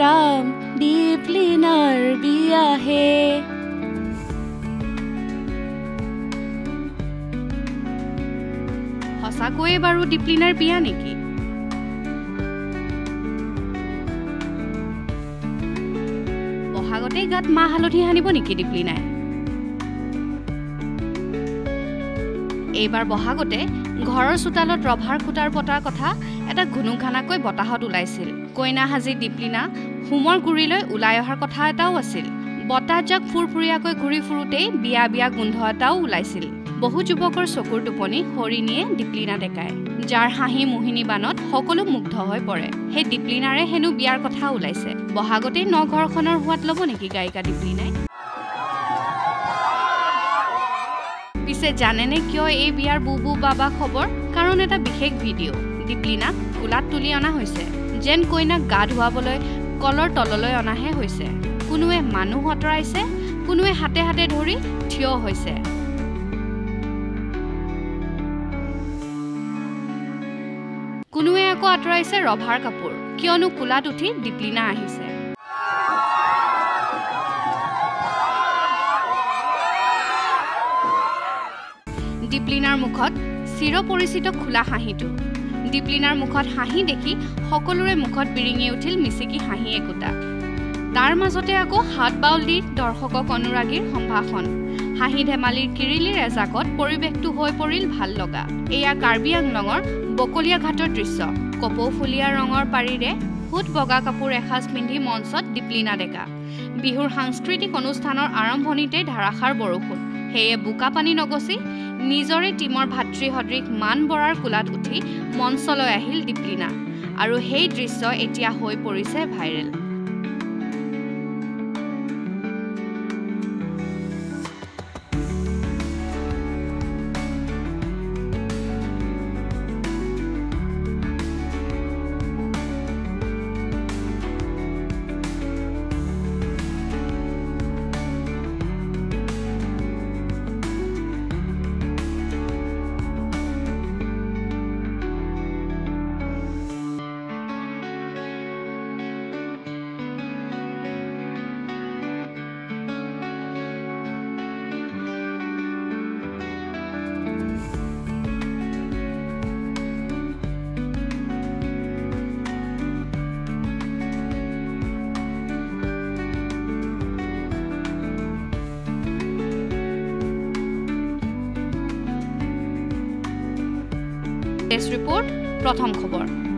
ৰাম দীপলিনাৰ বিয়াহে সঁচাকৈয়ে বাৰু দীপলিনাৰ বিয়া নেকি বহাগতে গাত মাহ হালধি সানিব নেকি দীপলিনাই এইবাৰ বহাগতে ঘৰৰ চোতালত ৰভাৰ খুটাৰ পতাৰ কথা এটা ঘুনুঘানাকৈ বতাহত ওলাইছিল কইনা হাজি দীপলিনা হোমৰ গুৰিলৈ ওলাই অহাৰ কথা এটাও আছিল বতাহজাক ফুৰফুৰীয়াকৈ ঘূৰি ফুৰোতেই বিয়া বিয়া গোন্ধ এটাও ওলাইছিল বহু যুৱকৰ চকুৰ টোপনি হৰিণীয়ে দীপলিনা ডেকায় যাৰ হাঁহি মোহিনী বানত সকলো মুগ্ধ হৈ পৰে সেই দীপলিনাৰে হেনো বিয়াৰ কথা ওলাইছে বহাগতেই ন ঘৰখনৰ সোৱাদ ল'ব নেকি গায়িকা দীপলিনাই পিছে জানেনে কিয় এই বিয়াৰ বুবু বাবা খবৰ কাৰণ এটা বিশেষ ভিডিঅ' দীপলিনাক কোলাত তুলি অনা হৈছে যেন কইনাক গা ধুৱাবলৈ কলৰ তললৈ অনাহে হৈছে কোনোৱে মানুহ আঁতৰাইছে কোনোৱে হাতে হাতে ধৰি থিয় হৈছে কোনোৱে আকৌ আঁতৰাইছে ৰভাৰ কাপোৰ কিয়নো কোলাত উঠি দীপলিনা আহিছে দীপলিনাৰ মুখত চিৰপৰিচিত খোলা হাঁহিটো দীপলিনাৰ মুখত হাঁহি দেখি সকলোৰে মুখত বিৰিঙি উঠিল মিচিকি হাঁহি একোটা তাৰ মাজতে আকৌ হাত বাউল দি দৰ্শকক অনুৰাগীৰ সম্ভাষণ হাঁহি ধেমালিৰ কিৰিলিৰ এজাকত পৰিৱেশটো হৈ পৰিল ভাল লগা এয়া কাৰ্বি আংলঙৰ বকলীয়া ঘাটৰ দৃশ্য কপৌফুলীয়া ৰঙৰ পাৰিৰে ফুট বগা কাপোৰ এসাজ পিন্ধি মঞ্চত দীপলিনা ডেকা বিহুৰ সাংস্কৃতিক অনুষ্ঠানৰ আৰম্ভণিতে ধাৰাসাৰ বৰষুণ সেয়ে বোকা পানী নগচি নিজৰে টিমৰ ভাতৃ সদৃশ মান বৰাৰ কোলাত উঠি মঞ্চলৈ আহিল দীপলিনা আৰু সেই দৃশ্য এতিয়া হৈ পৰিছে ভাইৰেল টেষ্ট ৰিপৰ্ট প্ৰথম খবৰ